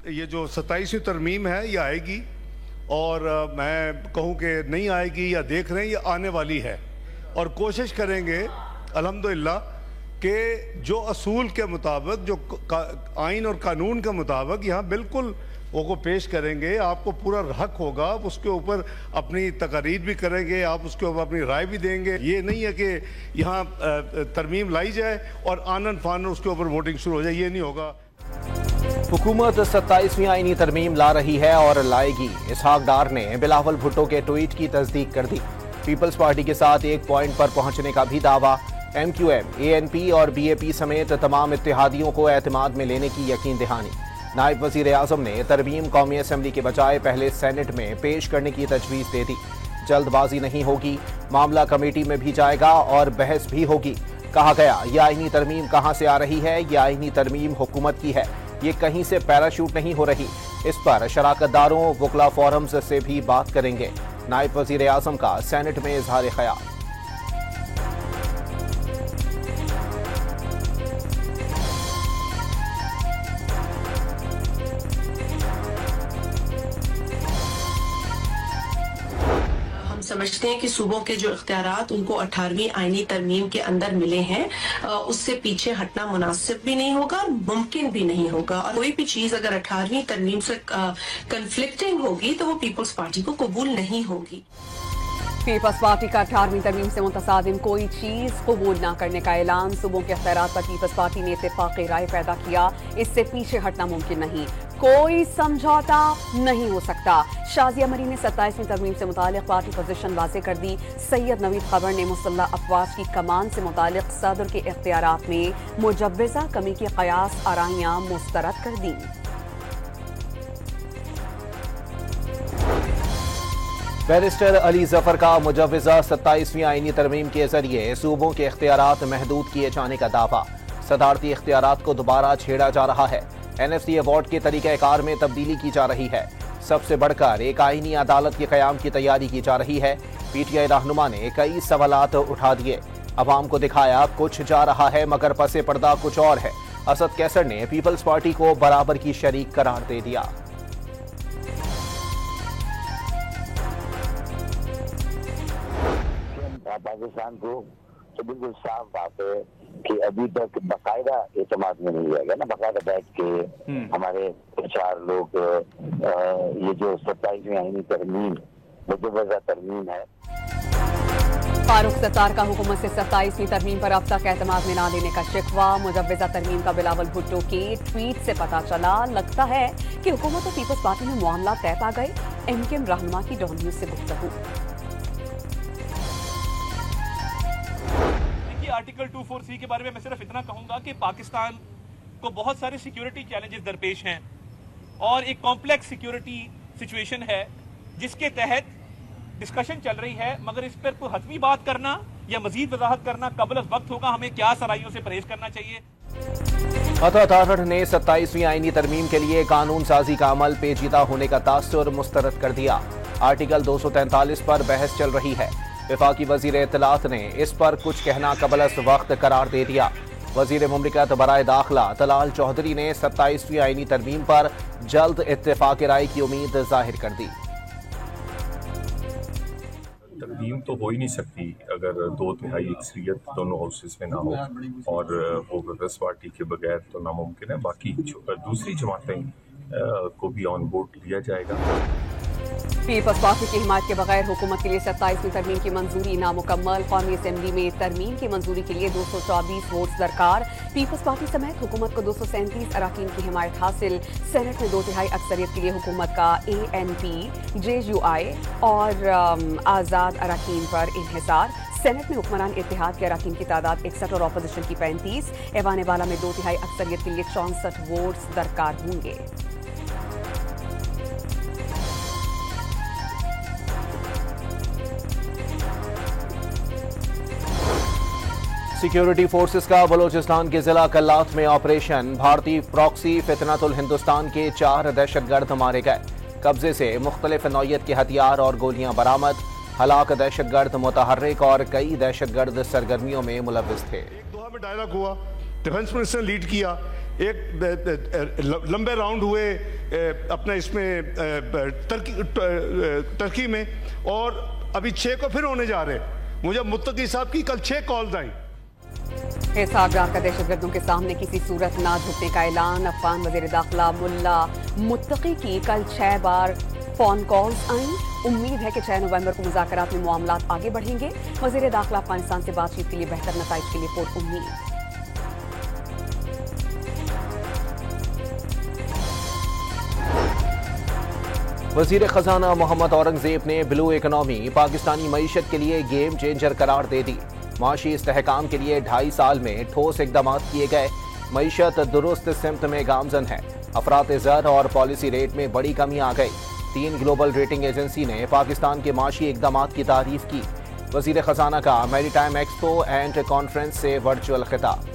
ये जो 27वीं तरमीम है ये आएगी और मैं कहूँ कि नहीं आएगी या देख रहे हैं ये आने वाली है और कोशिश करेंगे अल्हम्दुलिल्लाह कि जो असूल के मुताबिक जो आइन और कानून के मुताबिक यहाँ बिल्कुल वो पेश करेंगे। आपको पूरा हक होगा, आप उसके ऊपर अपनी तकरीर भी करेंगे, आप उसके ऊपर अपनी राय भी देंगे। ये नहीं है कि यहाँ तरमीम लाई जाए और आनन फानन उसके ऊपर वोटिंग शुरू हो जाए, ये नहीं होगा। हुकूमत 27वीं आईनी तरमीम ला रही है और लाएगी। इसहाक डार ने बिलावल भुट्टो के ट्वीट की तस्दीक कर दी। पीपल्स पार्टी के साथ एक पॉइंट पर पहुंचने का भी दावा। MQM, ANP और BAP समेत तमाम इत्तेहादियों को एतमाद में लेने की यकीन दहानी। नायब वजीर आजम ने तरमीम कौमी असम्बली के बजाय पहले सेनेट में पेश करने की तजवीज़ दे दी। जल्दबाजी नहीं होगी, मामला कमेटी में भी जाएगा और बहस भी होगी। कहा गया यह आईनी तरमीम कहां से आ रही है, यह आईनी तरमीम हुकूमत की है, ये कहीं से पैराशूट नहीं हो रही। इस पर शराकतदारों वकला फोरम्स से भी बात करेंगे। नायब वजीर आजम का सेनेट में इजहार ख्याल। समझते हैं कि सूबों के जो इख्तियारात उनको 18वीं आईनी तरमीम के अंदर मिले हैं, उससे पीछे हटना मुनासिब भी नहीं होगा, मुमकिन भी नहीं होगा। और कोई भी चीज अगर 18वीं तरमीम से कंफ्लिक्टिंग होगी तो वो पीपल्स पार्टी को कबूल नहीं होगी। पीपल्स पार्टी का 18वीं तरमीम से मुतसादिम कोई चीज कबूल न करने का ऐलान। सूबों के इख्तियारात पर पीपल्स पार्टी ने इत्तेफाक़ी राय पैदा किया, इससे पीछे हटना मुमकिन नहीं, कोई समझौता नहीं हो सकता। शाजिया मरी ने 27वीं तरमीम से मुतालिक पार्टी पोजीशन वाज़ेह कर दी। सैयद नवीद खबर ने मुसल्लह अफवाज की कमान से मुतालिक सदर के इख्तियारात में मुजव्वज़ा कमी की क़यास आराइयां मुस्तरद कर दी। बैरिस्टर अली जफर का मुजव्वज़ा 27वीं आईनी तरमीम के जरिए सूबों के इख्तियारात महदूद किए जाने का दावा। सदारती इख्तियारात को दोबारा छेड़ा जा रहा है। NFC अवार्ड के तरीक़ाकार में तब्दीली की जा रही है। सबसे बढ़कर एक आईनी अदालत के क़याम की तैयारी की जा रही है। PTI रहनुमा ने कई सवालात उठा दिए। अवाम को दिखाया कुछ जा रहा है मगर पसे पर्दा कुछ और है। असद कैसर ने पीपल्स पार्टी को बराबर की शरीक करार दे दिया। पाकिस्तान को तो बिल्कुल साफ बात है कि अभी तक बाकायदा एतमाद में नहीं जाएगा ना, बाकायदा बैठ के हमारे 4 लोग ये जो 27वीं आईनी तरमीम मुजव्वज़ा तरमीम है। फारूक सत्तार का हुकूमत से 27वीं तरमीम पर अब तक एतमाद में न लेने का शिकवा। मुजव्वज़ा तरमीम का बिलावल भुट्टो के ट्वीट से पता चला। लगता है कि हुकूमत और पीपल्स पार्टी में मामला तय पा गए। MKM रहनुमा की डॉन न्यूज से गुफ्तगू। आर्टिकल 24C के बारे में मैं सिर्फ इतना कहूंगा कि पाकिस्तान को बहुत सारे सिक्योरिटी चैलेंजेस दरपेश हैं और एक कॉम्प्लेक्स सिक्योरिटी सिचुएशन है जिसके तहत डिस्कशन चल रही है, मगर इस पर कोई हतमी बात करना या मजीद वजाहत करना कबल वक्त होगा। हमें क्या सराइयों से परहेज करना चाहिए। अतातारठ ने 27वीं आईनी तरमीम के लिए कानून साजी का अमल पेचीदा होने का तासुर मुस्तरद कर दिया। आर्टिकल 243 पर बहस चल रही है। वफाकी वजीर इत्तलात ने इस पर कुछ कहना कबल वक्त करार दे दिया। वजीर मुमलिकत बराए दाखिला तलाल चौधरी ने 27वीं आईनी तरमीम पर जल्द इत्तेफाक राय की उम्मीद जाहिर कर दी। तरमीम तो हो ही नहीं सकती अगर 2/3 अक्सरियत दोनों हाउसेस में ना हो और वो पीपल्स पार्टी के बगैर तो नामुमकिन है। बाकी दूसरी जमातें को भी ऑन बोर्ड लिया जाएगा। पीपल्स पार्टी की हिमायत के बगैर हुकूमत के लिए 27वीं तरमीम की मंजूरी नामुकम्मल। कौमी असम्बली में तरमीम की मंजूरी के लिए 224 वोट दरकार। पीपल्स पार्टी समेत हुकूमत को 237 अराकीन की हिमायत हासिल। सेनेट में 2/3 अक्सरियत के लिए हुकूमत का ANP, JUI और आज़ाद अराकीन पर इन्हिसार। सेनेट में हुक्मरान इत्तेहाद के अराकीन की तादाद 61 और अपोजिशन की 35। ऐवान वाला में 2/3 अक्सरियत के लिए 64 वोट दरकार होंगे। सिक्योरिटी फोर्सेस का बलोचिस्तान के जिला कल्लात में ऑपरेशन। भारतीय प्रॉक्सी फितनतुल हिंदुस्तान के 4 दहशतगर्द मारे गए। कब्जे से मुख्तलिफ नौयत के हथियार और गोलियां बरामद। हलाक दहशतगर्द मुतहर्रिक और कई दहशतगर्द सरगर्मियों में मुलव्विस थे। एक दोहा में डायलॉग हुआ डिफेंस मिनिस्टर ने लीड किया, एक लंबे राउंड हुए अपने इसमें टर्की में, और अभी 6 को फिर होने जा रहे हैं। मुझे मुत्तकी साहब की कल 6 कॉल्स आई। इसहाक डार का दहशतगर्दों के सामने किसी सूरत ना झुकने का ऐलान। अफगान वज़ीर दाखिला मुल्ला मुत्तकी की कल 6 बार फोन कॉल्स आई। उम्मीद है कि 6 नवंबर को मुज़ाकरात में मामलात आगे बढ़ेंगे। वज़ीर दाखिला अफगानिस्तान से बातचीत के लिए बेहतर नताइज के लिए पुरउम्मीद। वज़ीर खजाना मोहम्मद औरंगजेब ने ब्लू इकोनॉमी पाकिस्तानी मईशत के लिए गेम चेंजर करार दे दी। माशी इस्तेहकाम के लिए 2.5 साल में ठोस इकदाम किए गए। मईशत दुरुस्त सिमत में गामजन है। अफरात ज़र और पॉलिसी रेट में बड़ी कमी आ गई। 3 ग्लोबल रेटिंग एजेंसी ने पाकिस्तान के माशी इकदाम की तारीफ की। वज़ीर खजाना का मैरीटाइम एक्सपो एंड कॉन्फ्रेंस से वर्चुअल खिताब।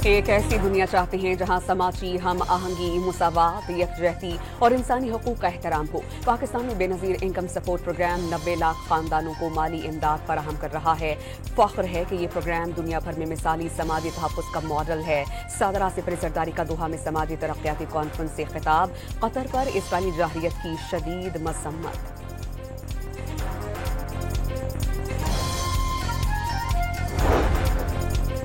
एक ऐसी दुनिया चाहते हैं जहां समाजी हम आहंगी, मुसावात, यकजहती और इंसानी हकूक का एहतराम हो। पाकिस्तान में Benazir income support programme 90 lakh खानदानों को माली इमदाद फराहम कर रहा है। फ़ख्र है कि ये प्रोग्राम दुनिया भर में मिसाली समाजी तहफ़्फ़ुज़ का मॉडल है। सदर आसिफ अली ज़रदारी का दोहा में समाजी तरक्याती कॉन्फ्रेंस से खिताब। कतर पर इस्राईली जाहिरियत की शदीद मज़म्मत।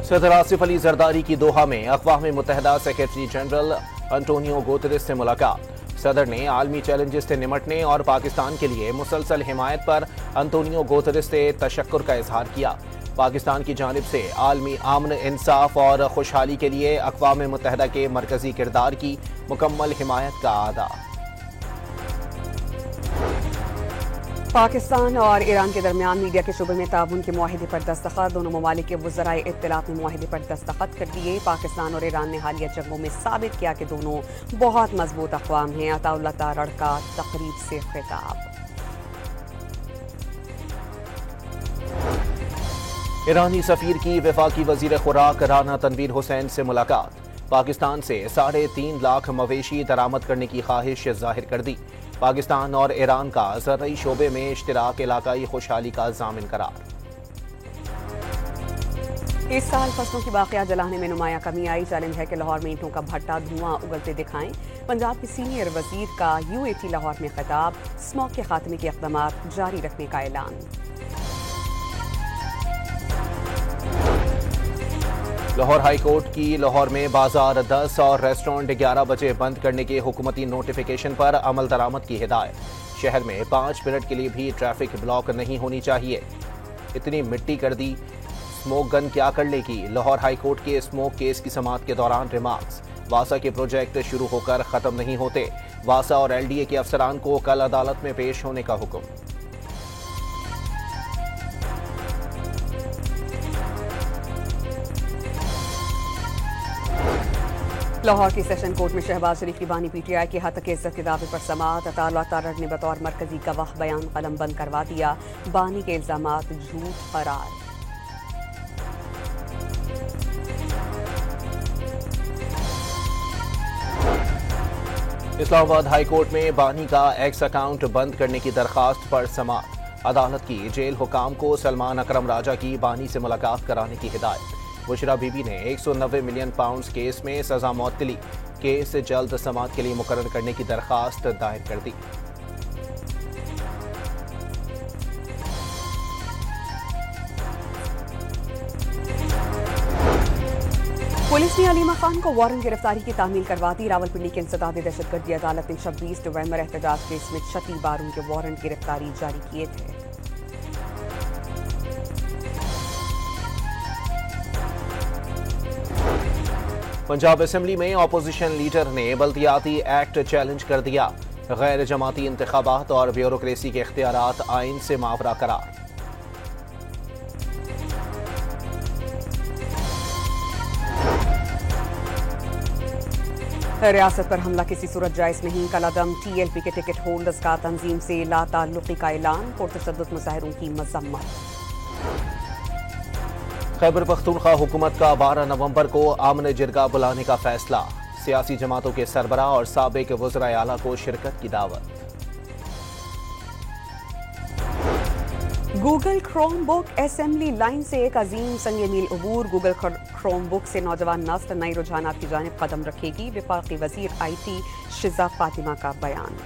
सदर आसिफ अली जरदारी की दोहा में अक़वाम मुत्तहिदा सेक्रेटरी जनरल अंटोनियो गुतेरेस से मुलाकात। सदर ने आलमी चैलेंजेस से निमटने और पाकिस्तान के लिए मुसलसल हिमायत पर अंटोनियो गुतेरेस से तशक्कुर का इजहार किया। पाकिस्तान की जानिब से आलमी अमन, इंसाफ और खुशहाली के लिए अक़वाम मुत्तहिदा के मरकजी किरदार की मुकम्मल हिमायत का आदा। पाकिस्तान और ईरान के दरमियान मीडिया के शुबे में ताउन के मुआहिदे पर दस्तखत। दोनों ममालिक के वज़राए इत्तलात ने मुआहिदे पर दस्तखत कर दिए। पाकिस्तान और ईरान ने हालिया जंगों में साबित किया कि दोनों बहुत मजबूत अक़वाम हैं। अताउल्लाह तारड़ का तकरीब से खिताब। ईरानी सफीर की वफाकी वजीर खुराक राना तनवीर हुसैन से मुलाकात। पाकिस्तान से 3.5 लाख मवेशी दरामद करने की ख्वाहिश जाहिर कर दी। पाकिस्तान और ईरान का ज़रई शोबे में इश्तिराक इलाकाई खुशहाली का ज़ामिन करार। इस साल फसलों की बाक़ियात जलाने में नुमाया कमी आई। चैलेंज है कि लाहौर में ईंटों का भट्टा धुआं उगलते दिखाएं। पंजाब के सीनियर वजीर का UAT लाहौर में खिताब। स्मॉग के खात्मे के इक़दामात जारी रखने का ऐलान। लाहौर हाई कोर्ट की लाहौर में बाजार 10 और रेस्टोरेंट 11 बजे बंद करने के हुकूमती नोटिफिकेशन पर अमल दरामद की हिदायत। शहर में 5 मिनट के लिए भी ट्रैफिक ब्लॉक नहीं होनी चाहिए। इतनी मिट्टी कर दी, स्मोक गन क्या कर लेगी। लाहौर हाई कोर्ट के स्मोक केस की समाअत के दौरान रिमार्क्स। वासा के प्रोजेक्ट शुरू होकर खत्म नहीं होते। वासा और LDA के अफसरान को कल अदालत में पेश होने का हुक्म। लाहौर की सेशन कोर्ट में शहबाज शरीफ की बानी PTI के हक के इज्जत के दावे पर समाअत। अताउल्लाह तारड़ ने बतौर मरकजी गवाह बयान कलम बंद करवा दिया। बानी के इल्जामात झूठ करार। इस्लामाबाद हाई कोर्ट में बानी का एक्स अकाउंट बंद करने की दरखास्त पर समाअत। अदालत की जेल हुकाम को सलमान अकरम राजा की बानी से मुलाकात कराने की हिदायत। बुशरा बीबी ने 190 मिलियन पाउंड केस में सजा मौतली। केस जल्द समाअत के लिए मुकर्रर करने की दरखास्त दायर कर दी। पुलिस ने अलीमा खान को वारंट गिरफ्तारी की तामील करवा दी। रावलपिंडी के इंसदाद दहशतगर्दी अदालत ने 26 नवंबर एहतजाज केस में 36 बार उनके वारंट गिरफ्तारी जारी किए थे। पंजाब असेंबली में ऑपोजिशन लीडर ने बल्दियाती एक्ट चैलेंज कर दिया। गैर जमाती इंतखाबात और ब्यूरोक्रेसी के इख्तियारात आइन से मावरा करार। रियासत पर हमला किसी सूरत जायज नहीं। कलादम TLP के टिकट होल्डर्स का तंजीम से लाताल्लुकी का ऐलान। पुरतशद्दुद मुजाहिरों की मजम्मत। खैबर पख्तूनख्वा हुकूमत का 12 नवंबर को आमने जिरगा बुलाने का फैसला। सियासी जमातों के सरबराह और साबिक वज़राए आला को शिरकत की दावत। Google Chrome book assembly line से एक अजीम संग मील अबूर। गूगल क्रोम बुक से नौजवान नस्ल नए रुझानात की जानिब कदम रखेगी। वफाकी वजीर IT शिजा फातिमा का बयान।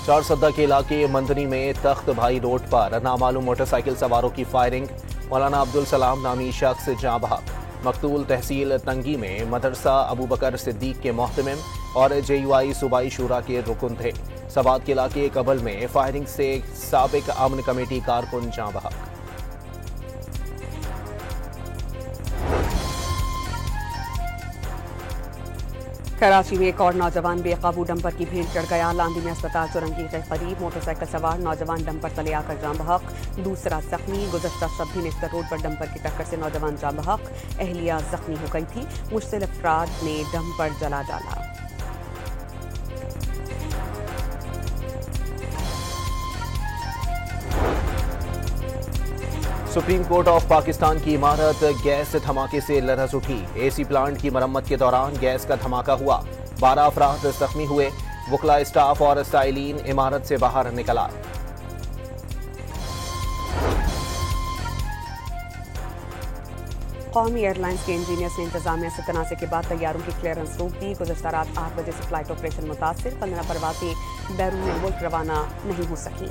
चारसद्दा के इलाके मंदनी में तख्त भाई रोड पर नामालूम मोटरसाइकिल सवारों की फायरिंग। मौलाना अब्दुल सलाम नामी शख्स जाँ बहक। मकतूल तहसील तंगी में मदरसा अबू बकर सिद्दीक के मोहतमिम और JUI सूबाई शूरा के रुकन थे। सवात के इलाके कबल में फायरिंग से साबिक अमन कमेटी कारकुन जाँ बहक। कराची में एक और नौजवान बेकाबू डंपर की भीड़ चढ़ गया। लांदी में अस्पताल चुरंगी के करीब मोटरसाइकिल सवार नौजवान डंपर तले आकर जाँ बहक। दूसरा जख्मी। गुज़श्ता शब भी नेफ्तर रोड पर डंपर की टक्कर से नौजवान जाँ बहक। अहलिया जख्मी हो गई थी। मुश्तिल अफराद ने डंपर जला डाला। सुप्रीम कोर्ट ऑफ पाकिस्तान की इमारत गैस धमाके से लरस उठी। AC प्लांट की मरम्मत के दौरान गैस का धमाका हुआ। 12 अफराद जख्मी हुए। वकला, स्टाफ और साइलिन इमारत से बाहर निकल आए। कौमी एयरलाइंस के इंजीनियर्स ने इंतजामिया से तनाज़े के बाद तैयारों की क्लियरेंस रोक दी। गुज़श्ता रात 8 बजे से फ्लाइट ऑपरेशन मुतासिर। 15 परवाजें बैरून मुल्क रवाना नहीं हो सकी।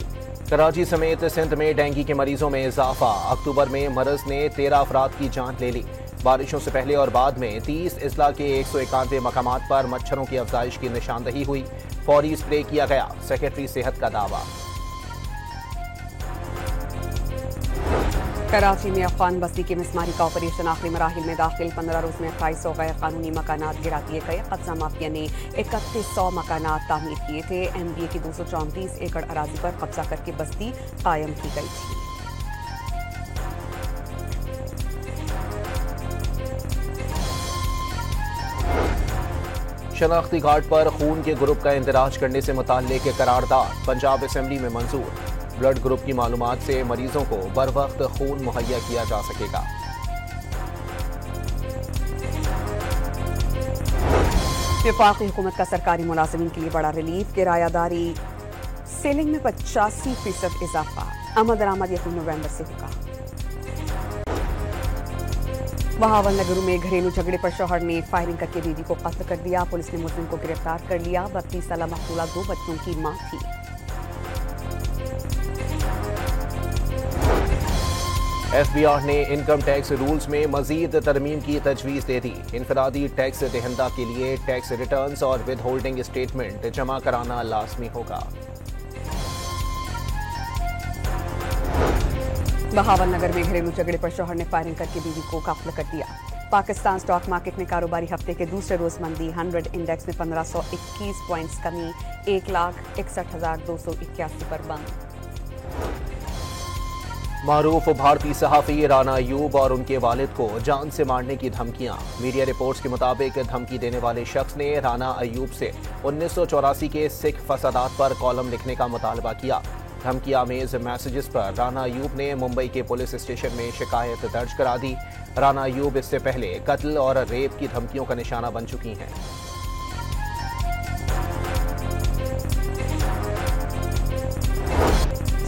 कराची समेत सिंध में डेंगू के मरीजों में इजाफा। अक्टूबर में मरज ने 13 अफराद की जान ले ली। बारिशों से पहले और बाद में 30 अजला के 191 मकामात पर मच्छरों की अफजाइश की निशानदही हुई। फौरी स्प्रे किया गया। सेक्रेटरी सेहत का दावा। कराची में अफगान बस्ती के मिसमारी का ऑपरेशन आखिरी मराहिल में दाखिल। 15 रोज में 2800 गैर कानूनी मकानात गिरा दिए गए। कब्जा माफिया ने 3100 मकानात तामीर किए थे। MBA की 234 एकड़ अराजी पर कब्जा करके बस्ती कायम की गई थी। शनाख्ती कार्ड पर खून के ग्रुप का इंदराज करने से मुताल्लिक करारदाद पंजाब असेंबली में मंजूर। ब्लड ग्रुप की मालूमात से मरीजों को बर वक्त खून मुहैया किया जा सकेगा। वफाकी हुकूमत का सरकारी मुलाजिमीन के लिए बड़ा रिलीफ। किरायादारी सेलिंग में 85% इजाफा। आमद दरामद 1 नवंबर से होगा। बहावलनगर में घरेलू झगड़े पर शौहर ने फायरिंग करके बीवी को कत्ल कर दिया। पुलिस ने मुलजिम को गिरफ्तार कर लिया। 32 साल मकतूला 2 बच्चों की मां थी। FBI ने इनकम टैक्स रूल्स में मजीद तरमीम की तजवीज़ दे दी। इनफरादी टैक्स दहिंदा के लिए टैक्स रिटर्न्स और विद होल्डिंग स्टेटमेंट जमा कराना लाजमी होगा। बहावलनगर में घरेलू झगड़े पर शौहर ने फायरिंग करके बीवी को कत्ल कर दिया। पाकिस्तान स्टॉक मार्केट में कारोबारी हफ्ते के दूसरे रोज मंदी। 100 इंडेक्स में 1521 पॉइंट्स कमी। 1,61,281 पर बंद। मारूफ भारतीय सहाफ़ी राना अयूब और उनके वालिद को जान से मारने की धमकियां। मीडिया रिपोर्ट्स के मुताबिक धमकी देने वाले शख्स ने राना अयूब से 1984 के सिख फसादात पर कॉलम लिखने का मुतालबा किया। धमकी आमेज मैसेजेस पर राना अयूब ने मुंबई के पुलिस स्टेशन में शिकायत दर्ज करा दी। राना अयूब इससे पहले कत्ल और रेप की धमकियों का निशाना बन चुकी हैं।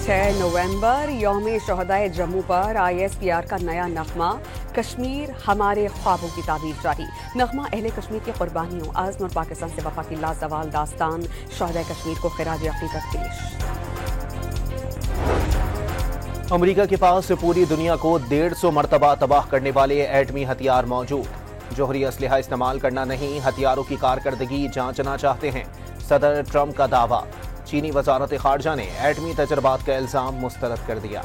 6 नवंबर यौम शहदाए जम्मू पर ISPR का नया नगमा। कश्मीर हमारे ख्वाबों की ताबीर जारी। नगमा अहले कश्मीर की कुर्बानियों, आज़म और पाकिस्तान से वफा की लाजवाल दास्तान। शहदाए कश्मीर को खिराज अक़ीदत पेश। अमेरिका के पास पूरी दुनिया को 150 मरतबा तबाह करने वाले एटमी हथियार मौजूद। जोहरी असलहा इस्तेमाल करना नहीं, हथियारों की कारकर्दगी जांचना चाहते हैं। सदर ट्रंप का दावा। चीनी वजारत खारजा ने एटमी तजर्बात का इल्जाम मुस्तरद कर दिया।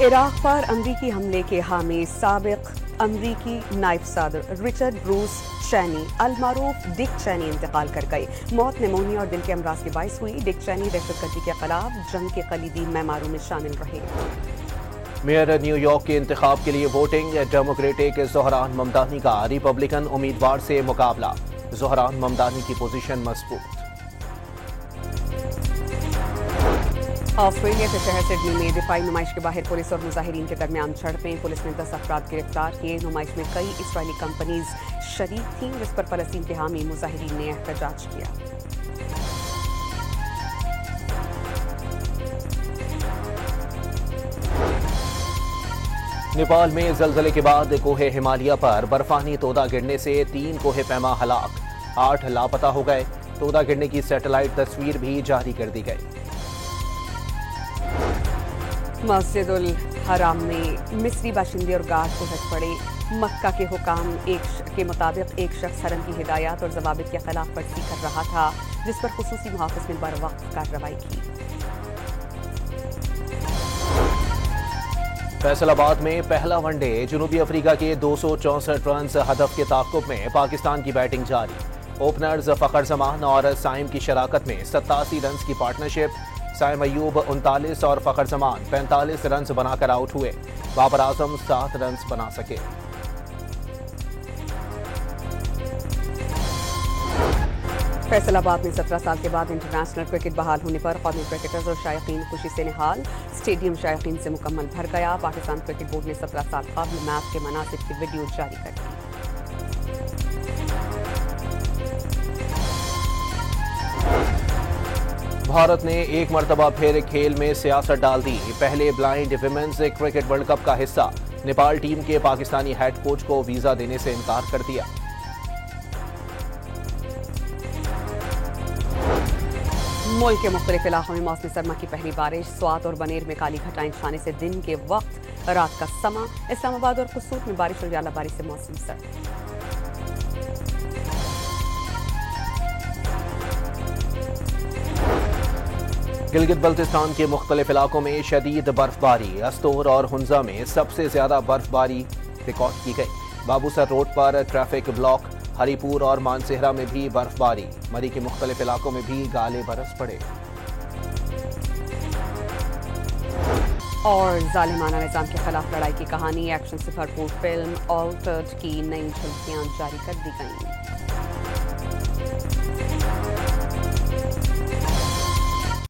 इराक पर अमरीकी हमले के हामी साबिक अमरीकी नायब सदर रिचर्ड ब्रूस चैनी अलमारूफ डिक चैनी इंतकाल कर गए। मौत निमोनिया और दिल के अमराज के बायस हुई। डिक चैनी दहशतगर्दी के खिलाफ जंग के कलीदी मैमारों में शामिल रहे। मेयर न्यूयॉर्क के इंतखाब के लिए वोटिंग। डेमोक्रेटिक ज़ोहरान ममदानी का रिपब्लिकन उम्मीदवार से मुकाबला। ज़ोहरान ममदानी की पोजीशन मजबूत। ऑस्ट्रेलिया के शहर सिडनी में दिफाई नुमाइश के बाहर पुलिस और मुजाहिरीन के दरमियान झड़पें। पुलिस ने 10 अफराद गिरफ्तार किए। नुमाइश में कई इस्राएली कंपनीज शरीक थीं, जिस पर फलस्तीन के हामी मुजाहिरीन ने एहतजाज किया। नेपाल में जलजले के बाद कोहे हिमालय पर बर्फानी तोदा गिरने से 3 कोहे पैमा हलाक, 8 लापता हो गए। तोदा गिरने की सैटेलाइट तस्वीर भी जारी कर दी गई। मस्जिदुल हराम में मिस्री बाशिंदे और गार्ड को हज पड़े। मक्का के हुकाम के मुताबिक एक शख्स हरम की हिदायत और जवाबित के खिलाफ वर्जी कर रहा था, जिस पर खुसूसी मुहाफिज ने बर वक्त कार्रवाई की। फैसलाबाद में पहला वनडे जनूबी अफ्रीका के 264 रन हदफ के ताक़ुब में पाकिस्तान की बैटिंग जारी। ओपनर्स फखर जमान और साइम की शराकत में 87 रन की पार्टनरशिप। साइम अयूब 39 और फखर जमान 45 रन बनाकर आउट हुए। बाबर आजम 7 रन बना सके। फैसलाबाद में 17 साल के बाद इंटरनेशनल क्रिकेट बहाल होने पर कौमी क्रिकेटर्स और शायकीन खुशी से निहाल। स्टेडियम शायकीन से मुकम्मल भर गया। पाकिस्तान क्रिकेट बोर्ड ने 17 साल कबल मैच के मनासिब की वीडियो जारी कर दी। भारत ने एक मरतबा फिर खेल में सियासत डाल दी। पहले blind women's cricket world cup का हिस्सा नेपाल टीम के पाकिस्तानी हेड कोच को वीजा देने से इनकार कर दिया। मुल्क के मुख्तलिफ इलाकों में मौसमी सरमा की पहली बारिश। स्वात और बनेर में काली घटाएं छाने से दिन के वक्त रात का समा। इस्लामाबाद और कसूर में बारिश और यालाबारी से मौसम सर्द। गिलगित बल्तिस्तान के मुख्तलिफ इलाकों में शदीद बर्फबारी। अस्तोर और हुंजा में सबसे ज्यादा बर्फबारी रिकॉर्ड की गई। बाबूसर रोड पर ट्रैफिक ब्लॉक। हरीपुर और मानसेहरा में भी बर्फबारी। मरी के मुख्तलिफ इलाकों में भी गाले बरस पड़े। और जालिमाना निजाम के खिलाफ लड़ाई की कहानी। एक्शन से भरपूर फिल्म ऑल्टर्ड की नई झलकियां जारी कर दी गई।